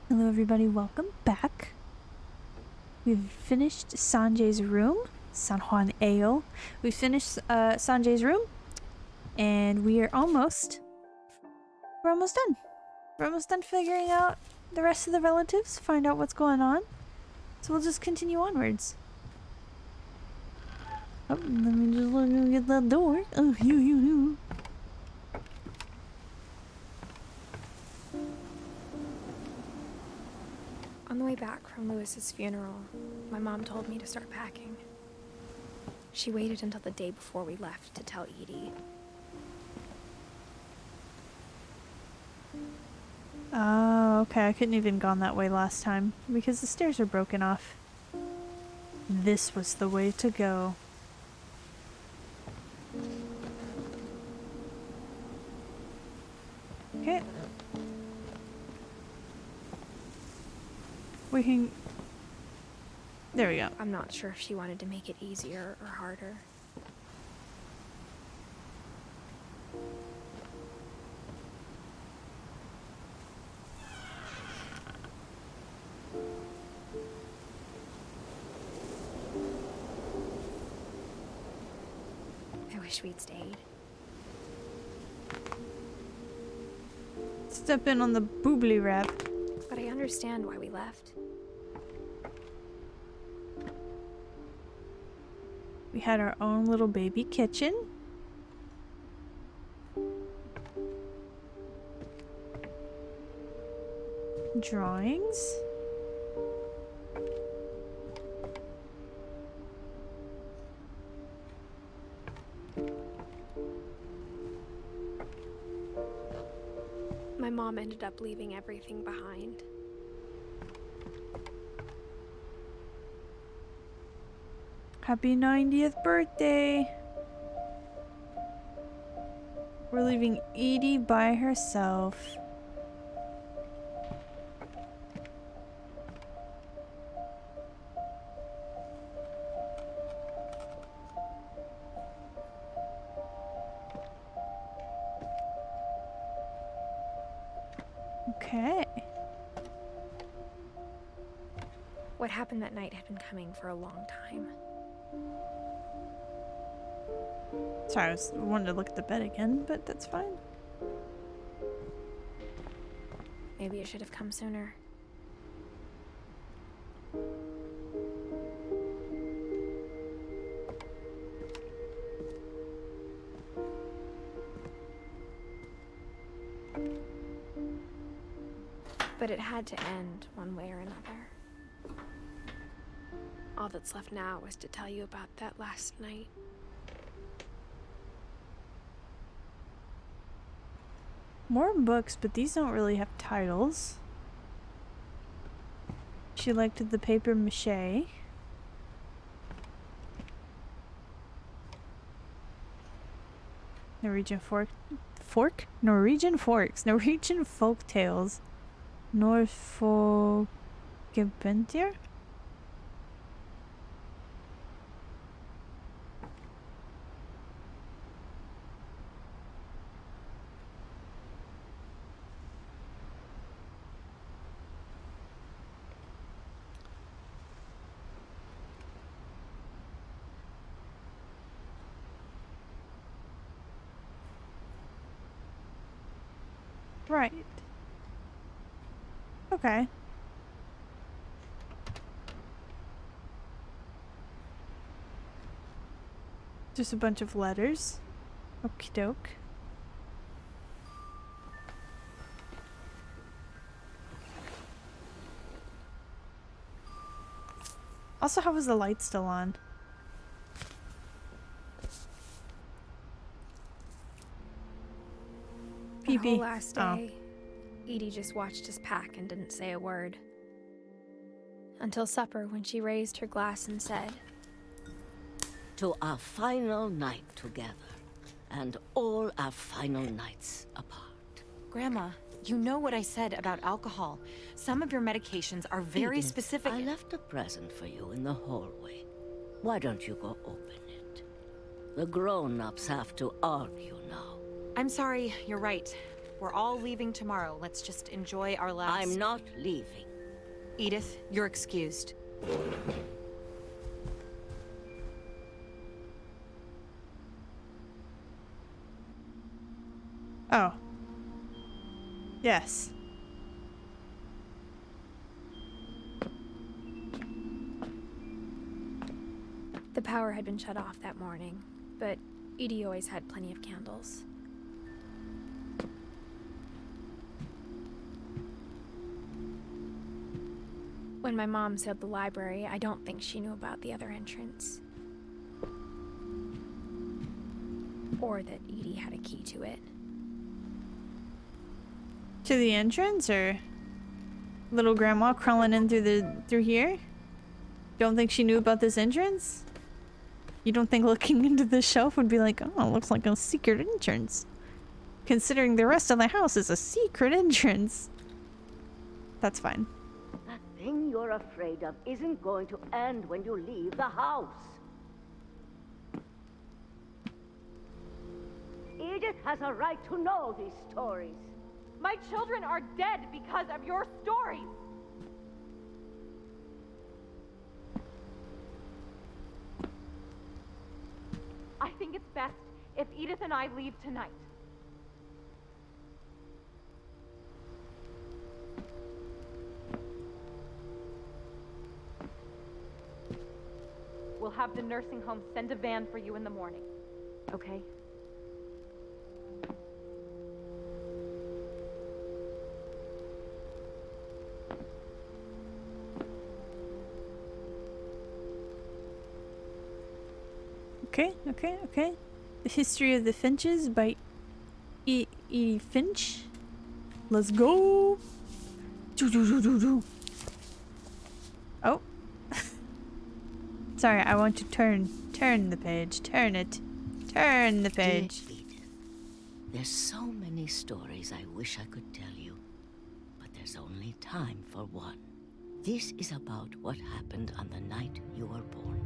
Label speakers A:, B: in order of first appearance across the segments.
A: Hello everybody, welcome back. We've finished Sanjay's room, San Juan Ale. We finished Sanjay's room, and we're almost done. We're almost done figuring out the rest of the relatives, find out what's going on. So we'll just continue onwards. Oh, let me just look at that door. Oh, you.
B: On the way back from Lewis's funeral, my mom told me to start packing. She waited until the day before we left to tell Edie.
A: Oh, okay. I couldn't even gone that way last time because the stairs are broken off. This was the way to go. Okay. We can... There we go.
B: I'm not sure if she wanted to make it easier or harder. I wish we'd stayed.
A: Step in on the boobly wrap.
B: But I understand why we left.
A: We had our own little baby kitchen. Drawings.
B: My mom ended up leaving everything behind.
A: Happy 90th birthday! We're leaving Edie by herself. Okay.
B: What happened that night had been coming for a long time.
A: Sorry, I wanted to look at the bed again, but that's fine.
B: Maybe it should have come sooner. But it had to end one way or another. All that's left now is to tell you about that last night.
A: More books, but these don't really have titles. She liked the paper mache. Norwegian Norwegian forks. Norwegian folk tales. Norfolk Gebentier? Right. Okay. Just a bunch of letters. Okie doke. Also, how was the light still on?
B: The whole last day, Edie just watched us pack and didn't say a word. Until supper, when she raised her glass and said,
C: "To our final night together, and all our final nights apart."
D: Grandma, you know what I said about alcohol. Some of your medications are very
C: Edith,
D: specific.
C: I left a present for you in the hallway. Why don't you go open it? The grown-ups have to argue now.
D: I'm sorry, you're right. We're all leaving tomorrow. Let's just enjoy our last...
C: I'm not leaving.
D: Edith, you're excused.
A: Oh. Yes.
B: The power had been shut off that morning, but Edie always had plenty of candles. When my mom sealed the library, I don't think she knew about the other entrance. Or that Edie had a key to it.
A: To the entrance, or little grandma crawling in through here? Don't think she knew about this entrance? You don't think looking into the shelf would be like, oh, it looks like a secret entrance. Considering the rest of the house is a secret entrance. That's fine.
C: That thing you're afraid of isn't going to end when you leave the house. Edith has a right to know these stories.
E: My children are dead because of your stories! I think it's best if Edith and I leave tonight. We'll have the nursing home send a van for you in the morning, okay?
A: Okay. The History of the Finches by Edith Finch. Let's go. Oh. Sorry, I want to turn the page. Turn the page.
C: Dear Edith, there's so many stories I wish I could tell you, but there's only time for one. This is about what happened on the night you were born.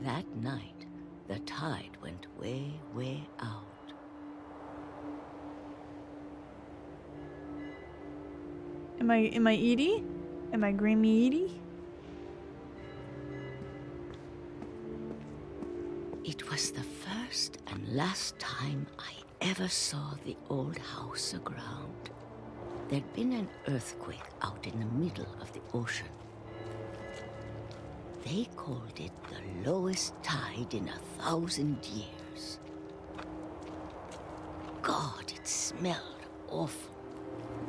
C: That night, the tide went way, way out.
A: Am I Edie? Am I Grammy Edie?
C: It was the first and last time I ever saw the old house aground. There'd been an earthquake out in the middle of the ocean. They called it the lowest tide in 1,000 years. God, it smelled awful.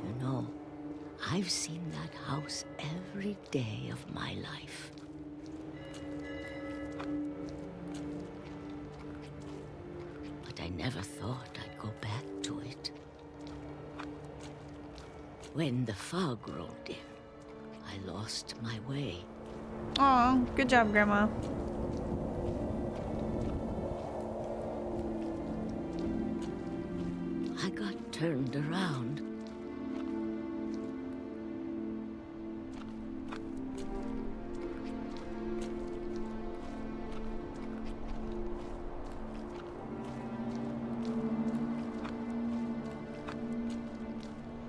C: You know, I've seen that house every day of my life. But I never thought I'd go back to it. When the fog rolled in, I lost my way.
A: Aw, good job, Grandma.
C: I got turned around.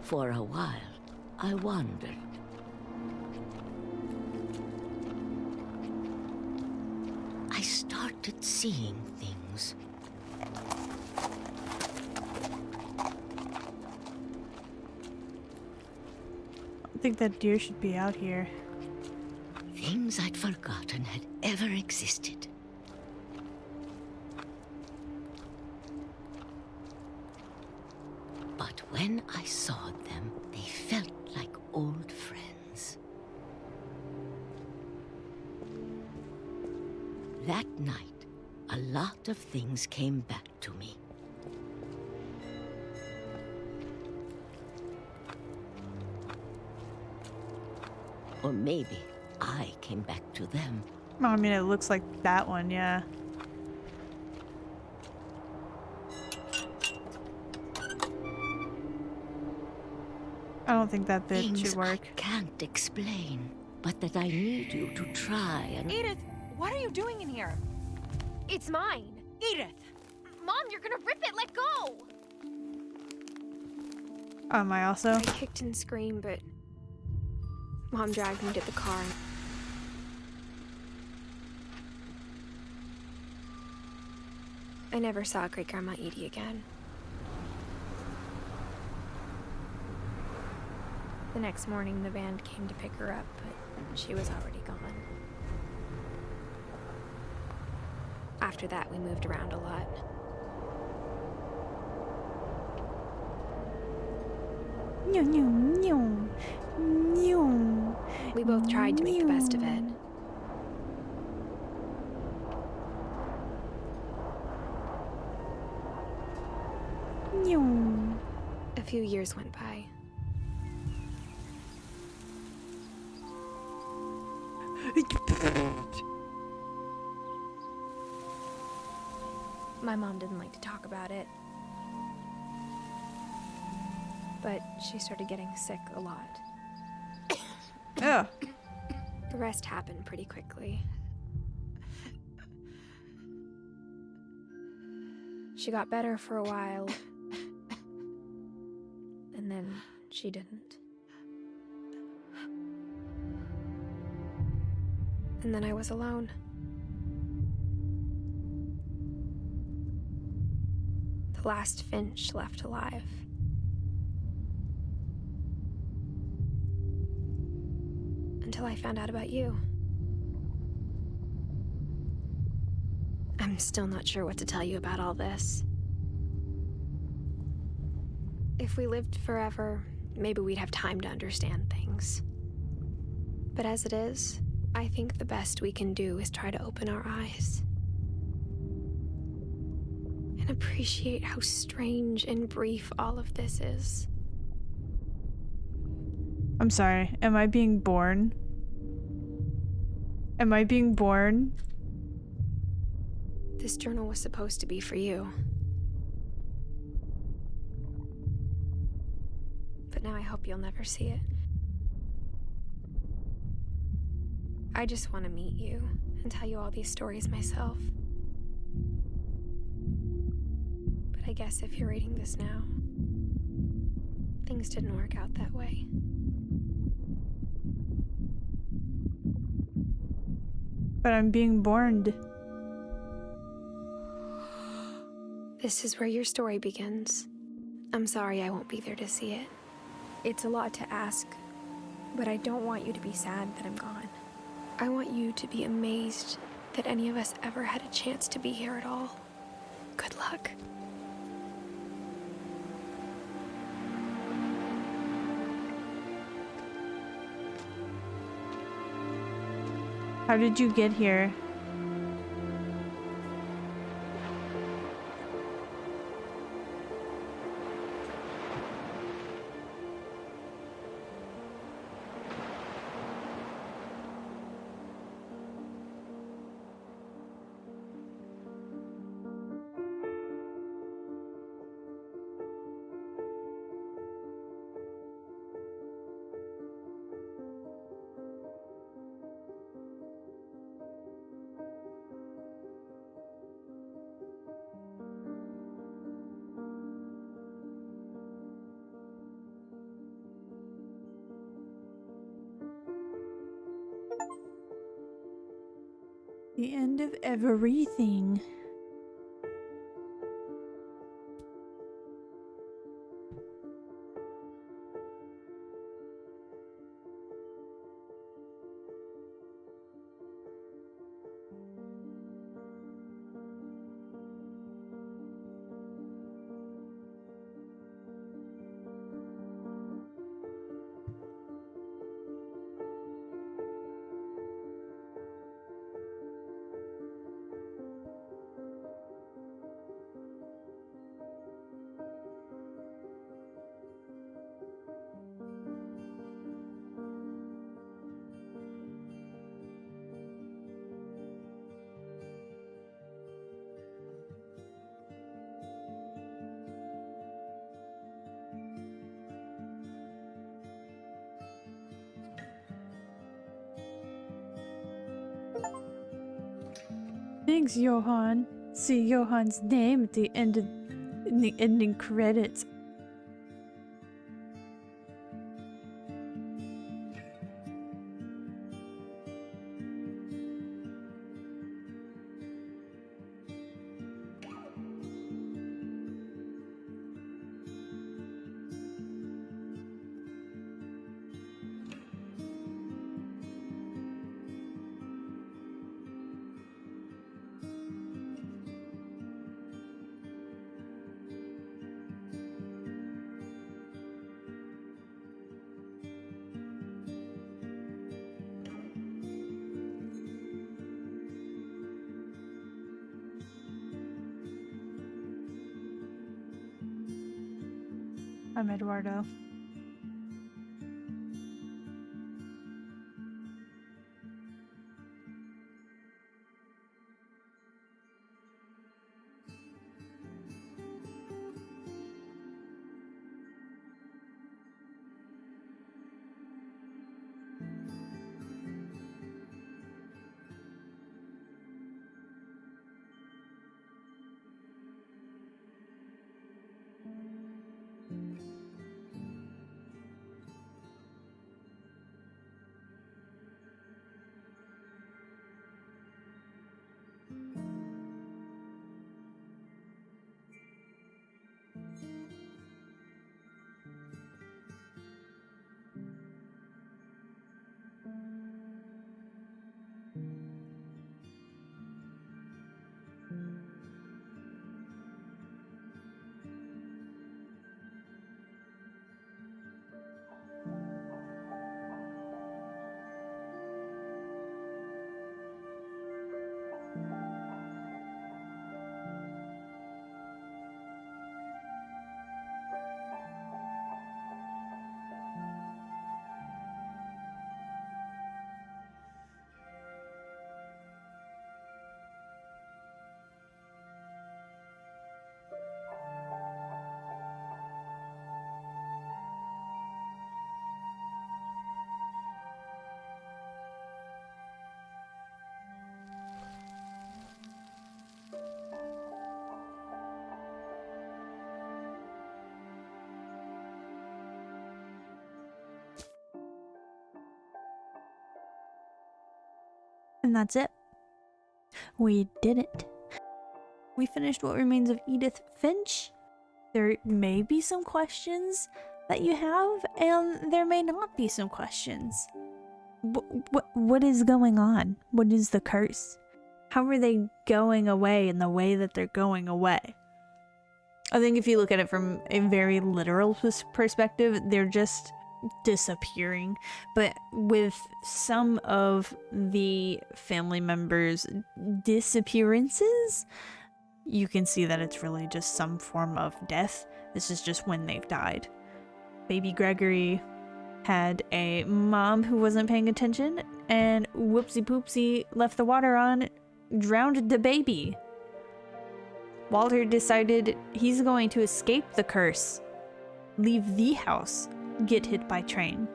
C: For a while, I wandered. I started seeing things.
A: I think that deer should be out here.
C: Things I'd forgotten had ever existed. But when I saw them, they felt like old friends. That night, a lot of things came back to me. Or maybe I came back to them.
A: Oh, I mean, it looks like that one, yeah. I don't think that bit
C: Things
A: should work.
C: I can't explain, but that I need you to try and...
D: Edith, what are you doing in here?
B: It's mine!
D: Edith!
B: Mom, you're gonna rip it! Let go!
A: Am I also?
B: I kicked and screamed, but Mom dragged me to the car. I never saw Great-Grandma Edie again. The next morning, the van came to pick her up, but she was already gone. After that, we moved around a lot. We both tried to make the best of it. A few years went by. My mom didn't like to talk about it. But she started getting sick a lot.
A: Oh.
B: The rest happened pretty quickly. She got better for a while. And then she didn't. And then I was alone. The last Finch left alive. Until I found out about you. I'm still not sure what to tell you about all this. If we lived forever, maybe we'd have time to understand things. But as it is, I think the best we can do is try to open our eyes. And appreciate how strange and brief all of this is.
A: I'm sorry. Am I being born? Am I being born?
B: This journal was supposed to be for you. But now I hope you'll never see it. I just want to meet you and tell you all these stories myself. But I guess if you're reading this now, things didn't work out that way.
A: But I'm being borned.
B: This is where your story begins. I'm sorry I won't be there to see it. It's a lot to ask, but I don't want you to be sad that I'm gone. I want you to be amazed that any of us ever had a chance to be here at all. Good luck.
A: How did you get here? The end of everything. Thanks, Johann. See Johann's name at the end of in the ending credits. I'm Eduardo. And that's it. We did it. We finished What Remains of Edith Finch. There may be some questions that you have, and there may not be some questions. What is going on? What is the curse? How are they going away in the way that they're going away? I think if you look at it from a very literal perspective, they're just disappearing. But with some of the family members' disappearances, you can see that it's really just some form of death. This is just when they've died. Baby Gregory had a mom who wasn't paying attention, and whoopsie poopsie left the water on, drowned the baby. Walter decided he's going to escape the curse, leave the house, get hit by train.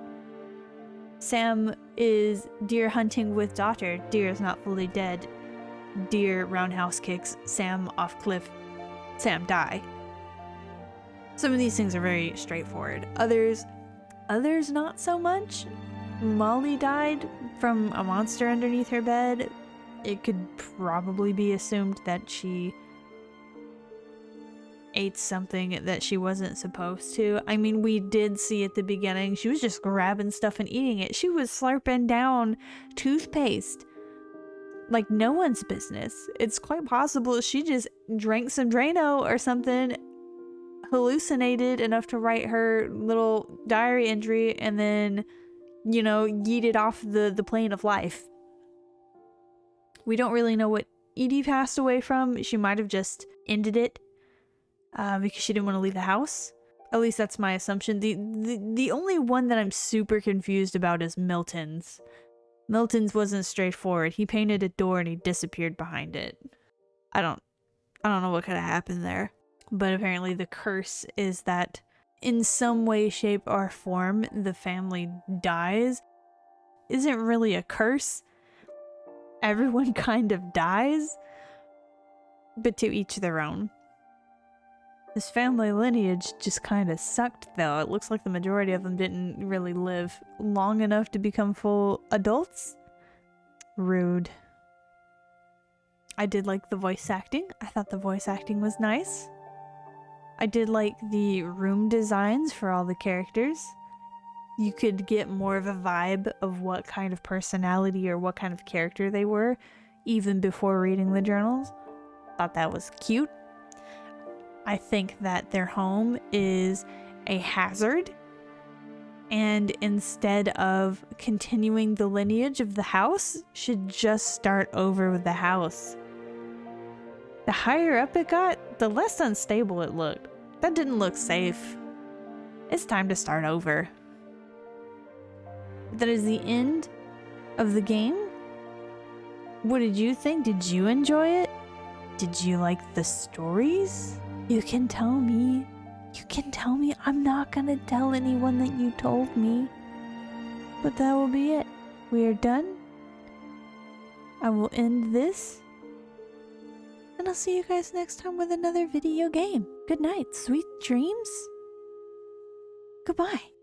A: Sam is deer hunting with daughter. Deer is not fully dead. Deer roundhouse kicks Sam off cliff. Sam die. Some of these things are very straightforward. Others not so much. Molly died from a monster underneath her bed. It could probably be assumed that she ate something that she wasn't supposed to. I mean, we did see at the beginning, she was just grabbing stuff and eating it. She was slurping down toothpaste like no one's business. It's quite possible she just drank some Drano or something, hallucinated enough to write her little diary entry, and then, you know, yeeted off the plane of life. We don't really know what Edie passed away from. She might have just ended it because she didn't want to leave the house. At least that's my assumption. The only one that I'm super confused about is Milton's. Milton's wasn't straightforward. He painted a door and he disappeared behind it. I don't know what could have happened there. But apparently the curse is that in some way, shape, or form, the family dies. Isn't really a curse. Everyone kind of dies. But to each their own. This family lineage just kind of sucked, though. It looks like the majority of them didn't really live long enough to become full adults. Rude. I did like the voice acting. I thought the voice acting was nice. I did like the room designs for all the characters. You could get more of a vibe of what kind of personality or what kind of character they were, even before reading the journals. Thought that was cute. I think that their home is a hazard, and instead of continuing the lineage of the house, should just start over with the house. The higher up it got, the less unstable it looked. That didn't look safe. It's time to start over. That is the end of the game. What did you think? Did you enjoy it? Did you like the stories? You can tell me. You can tell me. I'm not gonna tell anyone that you told me. But that will be it. We are done. I will end this. And I'll see you guys next time with another video game. Good night. Sweet dreams. Goodbye.